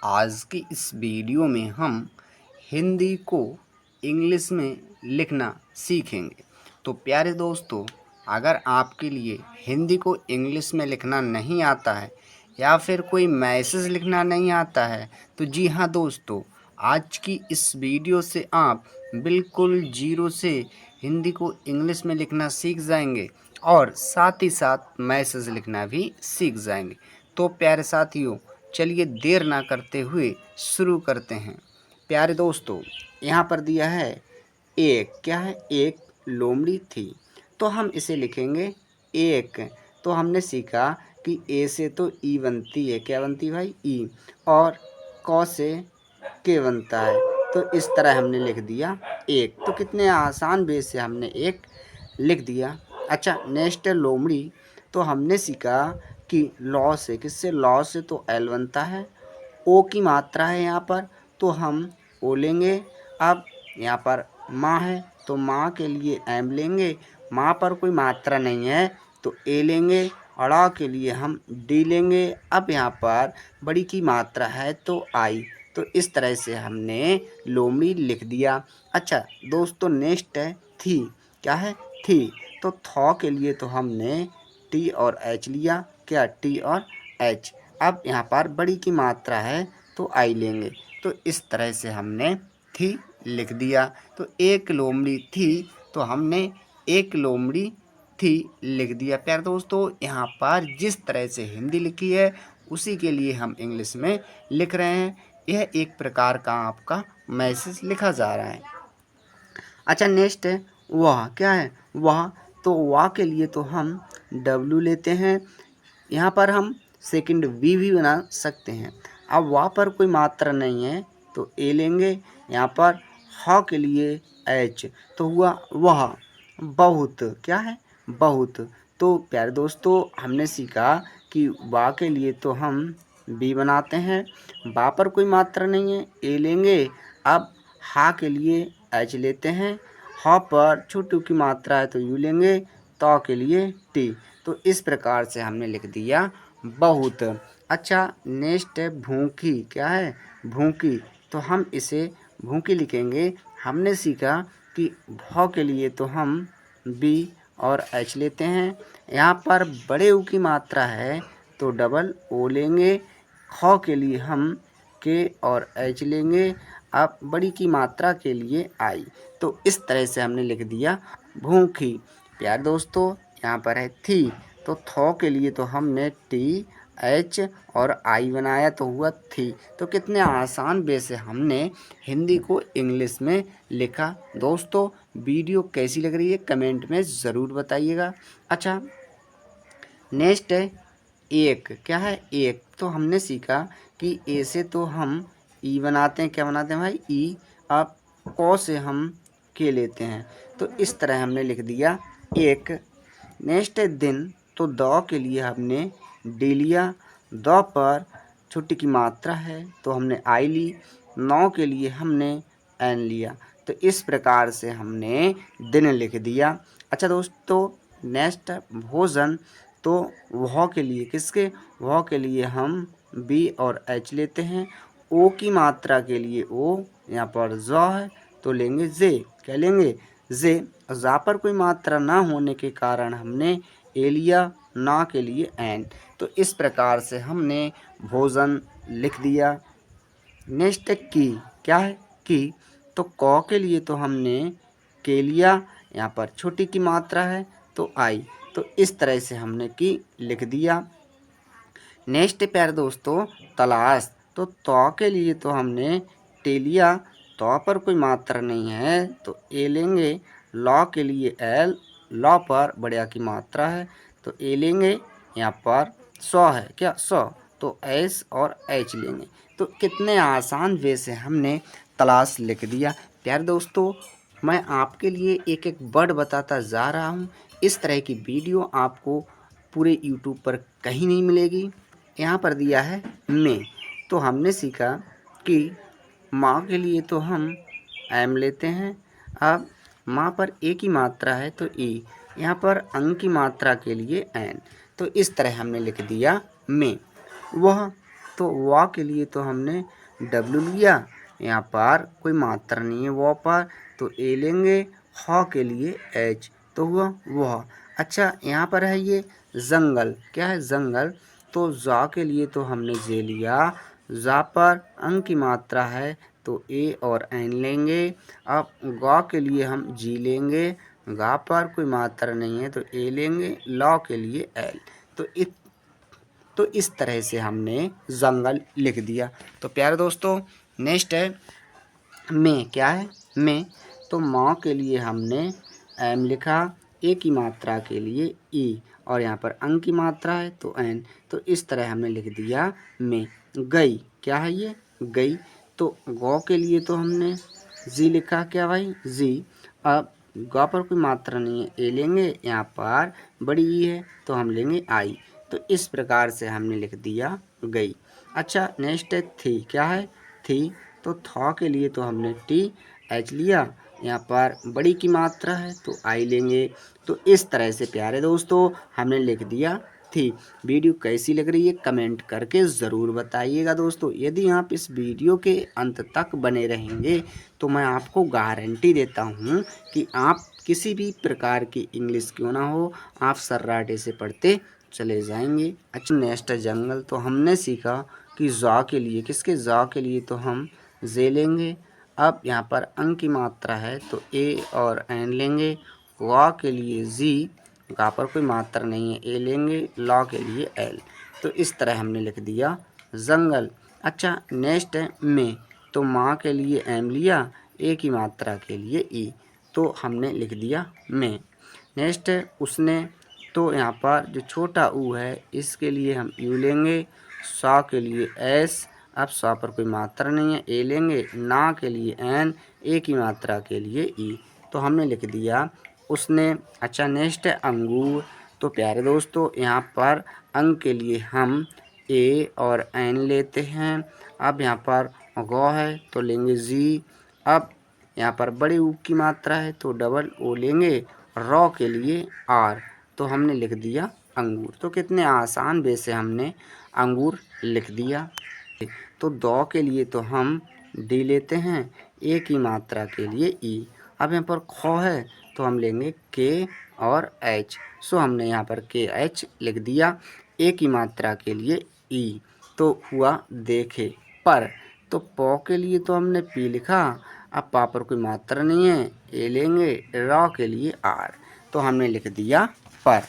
आज की इस वीडियो में हम हिंदी को इंग्लिश में लिखना सीखेंगे। तो प्यारे दोस्तों, अगर आपके लिए हिंदी को इंग्लिश में लिखना नहीं आता है या फिर कोई मैसेज लिखना नहीं आता है तो जी हाँ दोस्तों, आज की इस वीडियो से आप बिल्कुल जीरो से हिंदी को इंग्लिश में लिखना सीख जाएंगे और साथ ही साथ मैसेज लिखना भी सीख जाएंगे। तो प्यारे साथियों, चलिए देर ना करते हुए शुरू करते हैं। प्यारे दोस्तों, यहाँ पर दिया है एक, क्या है, एक लोमड़ी थी। तो हम इसे लिखेंगे एक। तो हमने सीखा कि ए से तो ई बनती है, क्या बनती है भाई, ई, और क से के बनता है। तो इस तरह हमने लिख दिया एक। तो कितने आसान वे से हमने एक लिख दिया। अच्छा, नेक्स्ट है लोमड़ी। तो हमने सीखा कि लॉ से, किससे, लॉ से तो एल बनता है, ओ की मात्रा है यहाँ पर तो हम ओ लेंगे। अब यहाँ पर माँ है तो माँ के लिए एम लेंगे, माँ पर कोई मात्रा नहीं है तो ए लेंगे, अड़ा के लिए हम डी लेंगे। अब यहाँ पर बड़ी की मात्रा है तो आई। तो इस तरह से हमने लोमड़ी लिख दिया। अच्छा दोस्तों, नेक्स्ट है थी। क्या है, थी। तो थौ के लिए तो हमने टी और एच लिया, क्या, टी और एच। अब यहाँ पर बड़ी की मात्रा है तो आई लेंगे। तो इस तरह से हमने थी लिख दिया। तो एक लोमड़ी थी तो हमने एक लोमड़ी थी लिख दिया। प्यारे दोस्तों, यहाँ पर जिस तरह से हिंदी लिखी है उसी के लिए हम इंग्लिश में लिख रहे हैं। यह एक प्रकार का आपका मैसेज लिखा जा रहा है। अच्छा, नेक्स्ट है वह। क्या है, वह। तो वह के लिए तो हम डब्लू लेते हैं। यहाँ पर हम सेकंड वी भी बना सकते हैं। अब वहाँ पर कोई मात्रा नहीं है तो ए लेंगे। यहाँ पर ह के लिए एच तो हुआ वह, बहुत। क्या है, बहुत। तो प्यारे दोस्तों, हमने सीखा कि वाह के लिए तो हम बी बनाते हैं, बा पर कोई मात्रा नहीं है, ए लेंगे। अब हा के लिए एच लेते हैं, ह पर छोटू की मात्रा है तो यू लेंगे, तो के लिए टी। तो इस प्रकार से हमने लिख दिया बहुत। अच्छा, नेक्स्ट है भूखी। क्या है, भूखी। तो हम इसे भूखी लिखेंगे। हमने सीखा कि भ के लिए तो हम बी और एच लेते हैं। यहाँ पर बड़े ऊ की मात्रा है तो डबल ओ लेंगे। ख के लिए हम के और एच लेंगे। अब बड़ी की मात्रा के लिए आई। तो इस तरह से हमने लिख दिया भूखी। प्यार दोस्तों, यहाँ पर है थी। तो थौ के लिए तो हमने टी एच और आई बनाया तो हुआ थी। तो कितने आसान वे से हमने हिंदी को इंग्लिश में लिखा। दोस्तों, वीडियो कैसी लग रही है कमेंट में ज़रूर बताइएगा। अच्छा, नेक्स्ट है एक। क्या है, एक। तो हमने सीखा कि ए से तो हम ई बनाते हैं, क्या बनाते हैं भाई, ई। अब ओ से हम के लेते हैं तो इस तरह हमने लिख दिया एक। नेक्स्ट है दिन। तो दौ के लिए हमने डी लिया, दौ पर छुट्टी की मात्रा है तो हमने आई ली, नौ के लिए हमने एन लिया। तो इस प्रकार से हमने दिन लिख दिया। अच्छा दोस्तों, नेक्स्ट भोजन। तो वह के लिए, किसके, वह के लिए हम बी और एच लेते हैं। ओ की मात्रा के लिए ओ, यहाँ पर जौ है तो लेंगे जे, क्या लेंगे, जे। जा पर कोई मात्रा ना होने के कारण हमने ए लिया, ना के लिए एन। तो इस प्रकार से हमने भोजन लिख दिया। नेक्स्ट है की। क्या है, की। तो कौ के लिए तो हमने के लिया, यहाँ पर छोटी की मात्रा है तो आई। तो इस तरह से हमने की लिख दिया। नेक्स्ट प्यारे दोस्तों, तलाश। तो तौ के लिए तो हमने टे लिया, तौ पर कोई मात्रा नहीं है तो ए लेंगे। लॉ के लिए एल, लॉ पर बढ़िया की मात्रा है तो ए लेंगे। यहाँ पर सौ है, क्या, सौ, तो एस और एच लेंगे। तो कितने आसान वे से हमने तलाश लिख दिया। प्यारे दोस्तों, मैं आपके लिए एक एक वर्ड बताता जा रहा हूँ। इस तरह की वीडियो आपको पूरे यूट्यूब पर कहीं नहीं मिलेगी। यहाँ पर दिया है में। तो हमने सीखा कि माँ के लिए तो हम एम लेते हैं। अब माँ पर ए की मात्रा है तो ई, यहाँ पर अंग की मात्रा के लिए एन। तो इस तरह हमने लिख दिया में। वह तो वा के लिए तो हमने डब्लू लिया, यहाँ पर कोई मात्रा नहीं है वो पर, तो ए लेंगे। ह के लिए एच, तो हुआ वह। अच्छा यहाँ पर है ये जंगल, क्या है जंगल, तो जा के लिए तो हमने जे लिया, जा पर अंग की मात्रा है तो ए और एन लेंगे। अब गा के लिए हम जी लेंगे, गा पर कोई मात्रा नहीं है तो ए लेंगे, लॉ के लिए एल। तो इस तरह से हमने जंगल लिख दिया। तो प्यारे दोस्तों नेक्स्ट है में, क्या है में, तो माँ के लिए हमने एम लिखा, ए की मात्रा के लिए ई, और यहाँ पर अंग की मात्रा है तो एन। तो इस तरह हमने लिख दिया में। गई, क्या है ये गई, तो गौ के लिए तो हमने जी लिखा, क्या भाई जी। अब गौ पर कोई मात्रा नहीं है, ए लेंगे, यहाँ पर बड़ी ई है तो हम लेंगे आई। तो इस प्रकार से हमने लिख दिया गई। अच्छा नेक्स्ट है थी, क्या है थी, तो था के लिए तो हमने टी एच लिया, यहाँ पर बड़ी की मात्रा है तो आई लेंगे। तो इस तरह से प्यारे दोस्तों हमने लिख दिया थी। वीडियो कैसी लग रही है कमेंट करके ज़रूर बताइएगा दोस्तों। यदि आप इस वीडियो के अंत तक बने रहेंगे तो मैं आपको गारंटी देता हूँ कि आप किसी भी प्रकार की इंग्लिश क्यों ना हो, आप सर्राटे से पढ़ते चले जाएंगे। अच्छा नेक्स्ट जंगल, तो हमने सीखा कि जा के लिए, किसके जा के लिए तो हम जे लेंगे। अब यहाँ पर अंग की मात्रा है तो ए और एन लेंगे। वा के लिए जी, गा पर कोई मात्रा नहीं है, ए लेंगे, लॉ के लिए एल। तो इस तरह हमने लिख दिया जंगल। अच्छा नेक्स्ट है में, तो माँ के लिए एम लिया, ए की मात्रा के लिए ई, तो हमने लिख दिया में। नेक्स्ट है उसने, तो यहाँ पर जो छोटा ऊ है इसके लिए हम यू लेंगे, सा के लिए एस, अब सा पर कोई मात्रा नहीं है, ए लेंगे, ना के लिए एन, ए की मात्रा के लिए ई, तो हमने लिख दिया उसने। अच्छा नेक्स्ट है अंगूर, तो प्यारे दोस्तों यहाँ पर अंग के लिए हम ए और एन लेते हैं। अब यहाँ पर गौ है तो लेंगे जी, अब यहाँ पर बड़े ऊ की मात्रा है तो डबल ओ लेंगे, रॉ के लिए आर, तो हमने लिख दिया अंगूर। तो कितने आसान वे से हमने अंगूर लिख दिया। तो दो के लिए तो हम डी लेते हैं, ए की मात्रा के लिए ई। अब यहाँ पर खो है तो हम लेंगे के और एच, सो हमने यहाँ पर के एच लिख दिया, ए की मात्रा के लिए ई, तो हुआ देखे पर। तो पौ के लिए तो हमने पी लिखा, अब पा पर कोई मात्रा नहीं है, ए लेंगे, रॉ के लिए आर, तो हमने लिख दिया पर।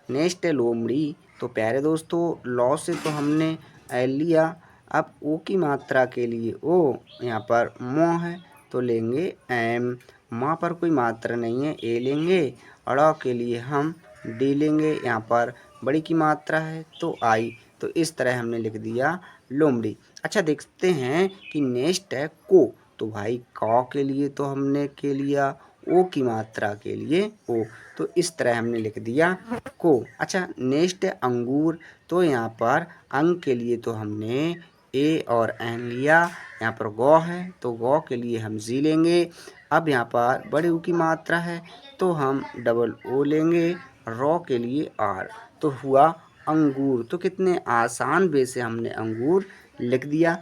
नेक्स्ट है लोमड़ी, तो प्यारे दोस्तों लॉ से तो हमने एल लिया, अब ओ की मात्रा के लिए ओ, यहाँ पर मोह है तो लेंगे एम, माँ पर कोई मात्रा नहीं है, ए लेंगे, अड़ा के लिए हम डी लेंगे, यहाँ पर बड़ी की मात्रा है तो आई। तो इस तरह हमने लिख दिया लोमड़ी। अच्छा देखते हैं कि नेक्स्ट है को, तो भाई कौ के लिए तो हमने के लिया, ओ की मात्रा के लिए ओ, तो इस तरह हमने लिख दिया को। अच्छा नेक्स्ट है अंगूर, तो यहाँ पर अंग के लिए तो हमने ए और एन लिया, यहाँ पर गौ है तो गौ के लिए हम जी लेंगे। अब यहाँ पर बड़े ऊ की मात्रा है तो हम डबल ओ लेंगे, रॉ के लिए आर, तो हुआ अंगूर। तो कितने आसान वे से हमने अंगूर लिख दिया।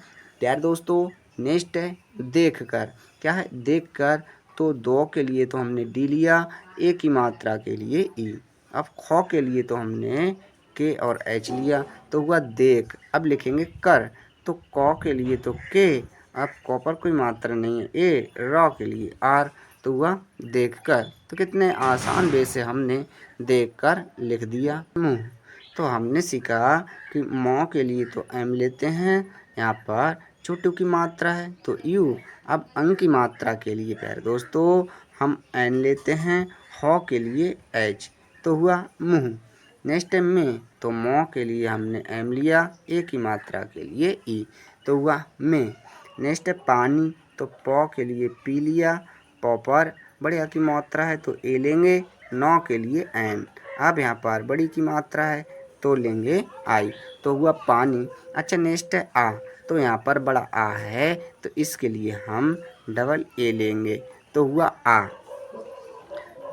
प्यारे दोस्तों नेक्स्ट है देख कर, क्या है देख कर, तो दो के लिए तो हमने डी लिया, ए की मात्रा के लिए ई, अब खौ के लिए तो हमने के और एच लिया, तो हुआ देख। अब लिखेंगे कर, तो कौ के लिए तो के, अब कौ पर कोई मात्रा नहीं है, ए, रॉ के लिए आर, तो हुआ देख कर। तो कितने आसान वे से हमने देख कर लिख दिया मुँह। तो हमने सीखा कि मौ के लिए तो एम लेते हैं, यहाँ पर छोटू की मात्रा है तो यू, अब अंग की मात्रा के लिए प्यारे दोस्तों हम एन लेते हैं, हौ के लिए एच, तो हुआ मुँह। नेक्स्ट है में, तो मौ के लिए हमने एम लिया, ए की मात्रा के लिए ई, तो हुआ में। नेक्स्ट है पानी, तो पौ के लिए पी लिया, पौ पर बड़ी आ की मात्रा है तो ए लेंगे, नौ के लिए एन, अब यहाँ पर बड़ी की मात्रा है तो लेंगे आई, तो हुआ पानी। अच्छा नेक्स्ट है आ, तो यहाँ पर बड़ा आ है तो इसके लिए हम डबल ए लेंगे, तो हुआ आ।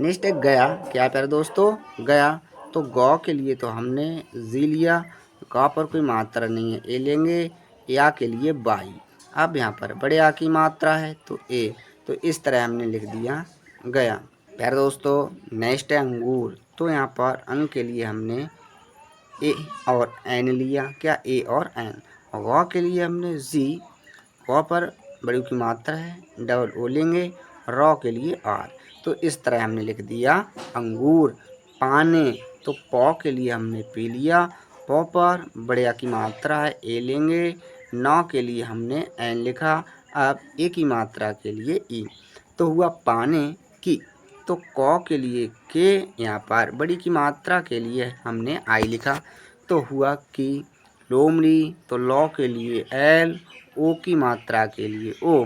नेक्स्ट है गया, क्या प्यारे दोस्तों गया, तो गौ के लिए तो हमने जी लिया, का पर कोई मात्रा नहीं है, ए लेंगे, या के लिए वाई। अब यहाँ पर बड़े आ की मात्रा है तो ए, तो इस तरह हमने लिख दिया गया। प्यारे दोस्तों नेक्स्ट है अंगूर। तो यहाँ पर अंग के लिए हमने ए और एन लिया, क्या ए और एन। और व के लिए हमने जी, व पर बड़ी की मात्रा है, डबल ओ लेंगे, रॉ के लिए आर। तो इस तरह हमने लिख दिया अंगूर। पाने, तो पौ के लिए हमने पी लिया, पौ पर बड़े आ की मात्रा है, ए लेंगे, नौ के लिए हमने एन लिखा, अब ए की मात्रा के लिए ई। तो हुआ पाने की। तो कौ के लिए के, यहाँ पर बड़ी की मात्रा के लिए हमने आई लिखा, तो हुआ की। लोमड़ी, तो लौ के लिए एल, ओ की मात्रा के लिए ओ,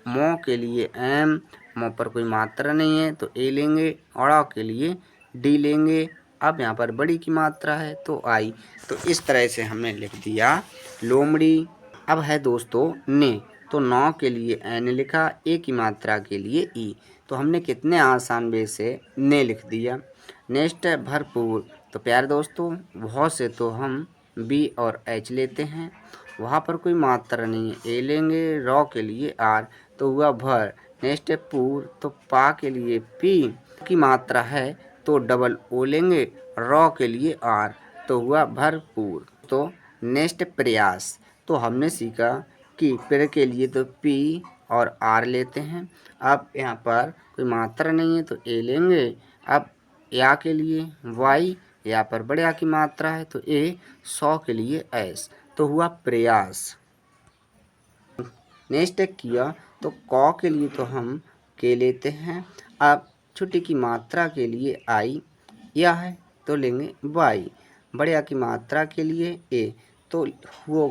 मौ के लिए एम, मौ पर कोई मात्रा नहीं है तो ए लेंगे, औड़ा के लिए डी लेंगे। अब यहाँ पर बड़ी की मात्रा है तो आई। तो इस तरह से हमने लिख दिया लोमड़ी। अब है दोस्तों ने। तो नौ के लिए एन लिखा, ए की मात्रा के लिए ई। तो हमने कितने आसान वे से ने लिख दिया। नेक्स्ट है भरपूर। तो प्यारे दोस्तों बहुत से तो हम बी और एच लेते हैं, वहाँ पर कोई मात्रा नहीं है, ए लेंगे, रॉ के लिए आर, तो हुआ भर। नेक्स्ट है पूर। तो पा के लिए पी की मात्रा है तो डबल ओ लेंगे, रॉ के लिए आर, तो हुआ भरपूर। तो नेक्स्ट प्रयास। तो हमने सीखा कि पेड़ के लिए तो पी और आर लेते हैं। अब यहाँ पर कोई मात्रा नहीं है तो ए लेंगे। अब या के लिए वाई, या पर बड़े आ की मात्रा है तो ए, 100 के लिए एस, तो हुआ प्रयास। नेक्स्ट है किया। तो कौ के लिए तो हम के लेते हैं। अब छोटी की मात्रा के लिए आई, या है तो लेंगे वाई, बड़े आ की मात्रा के लिए ए, तो हो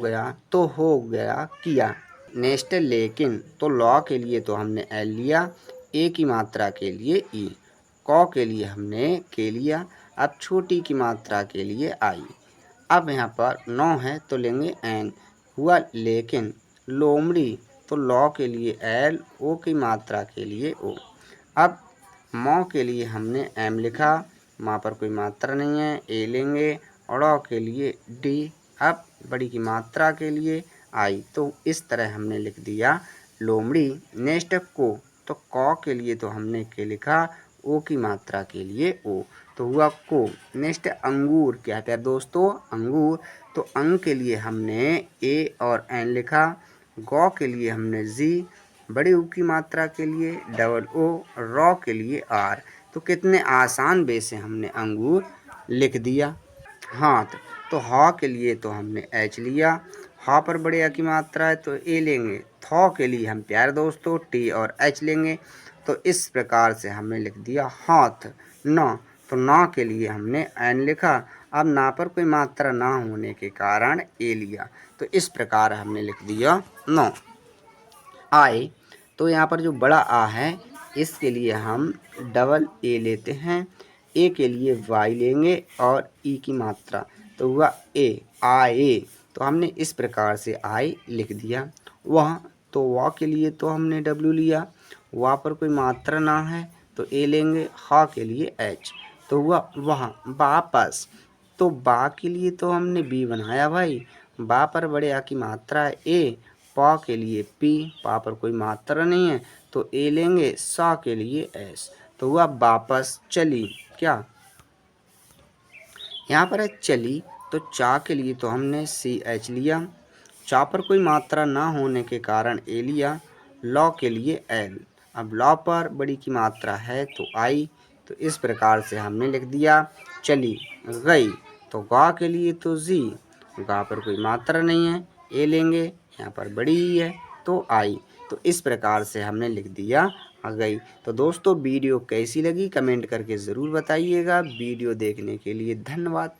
गया किया। नेक्स्ट है लेकिन। तो लॉ के लिए तो हमने एल लिया, ए की मात्रा के लिए ई, कौ के लिए हमने के लिया, अब छोटी की मात्रा के लिए आई। अब यहाँ पर 9 है तो लेंगे एन, हुआ लेकिन। लोमड़ी। तो लॉ के लिए एल, ओ की मात्रा के लिए ओ। अब मौ के लिए हमने एम लिखा, माँ पर कोई मात्रा नहीं है, ए लेंगे, और के लिए डी, अब बड़ी की मात्रा के लिए आई। तो इस तरह हमने लिख दिया लोमड़ी। नेक्स्ट को। तो कौ के लिए तो हमने के लिखा, ओ की मात्रा के लिए ओ, तो हुआ को। नेक्स्ट अंगूर। क्या है दोस्तों अंगूर। तो अंग के लिए हमने ए और एन लिखा, गौ के लिए हमने जी, बड़ी ऊ की मात्रा के लिए डबल ओ, रॉ के लिए आर। तो कितने आसान वे से हमने अंगूर लिख दिया। हाथ। तो हा के लिए तो हमने एच लिया, हा पर बड़े आ की मात्रा है तो ए लेंगे, थौ के लिए हम प्यारे दोस्तों टी और एच लेंगे। तो इस प्रकार से हमने लिख दिया हाथ। ना। तो ना के लिए हमने एन लिखा, अब ना पर कोई मात्रा ना होने के कारण ए लिया, तो इस प्रकार हमने लिख दिया नौ। आए। तो यहाँ पर जो बड़ा आ है इसके लिए हम डबल ए लेते हैं, ए के लिए वाई लेंगे और ई की मात्रा, तो हुआ ए, आए। तो हमने इस प्रकार से आई लिख दिया। वह। तो वह के लिए तो हमने डब्ल्यू लिया, वहाँ पर कोई मात्रा ना है तो ए लेंगे, हा के लिए एच, तो हुआ वहाँ। वापस। तो बा के लिए तो हमने बी बनाया भाई, बा पर बड़े आ की मात्रा है ए, पा के लिए पी, पा पर कोई मात्रा नहीं है तो ए लेंगे, सा के लिए एस, तो हुआ वापस चली। क्या यहाँ पर है चली। तो चा के लिए तो हमने सी एच लिया, चा पर कोई मात्रा ना होने के कारण ए लिया, लॉ के लिए एल, अब लॉ पर बड़ी की मात्रा है तो आई। तो इस प्रकार से हमने लिख दिया चली गई। तो गा के लिए तो जी, गा पर कोई मात्रा नहीं है, ए लेंगे, यहाँ पर बड़ी ही है तो आई। तो इस प्रकार से हमने लिख दिया गई। तो दोस्तों वीडियो कैसी लगी कमेंट करके ज़रूर बताइएगा। वीडियो देखने के लिए धन्यवाद।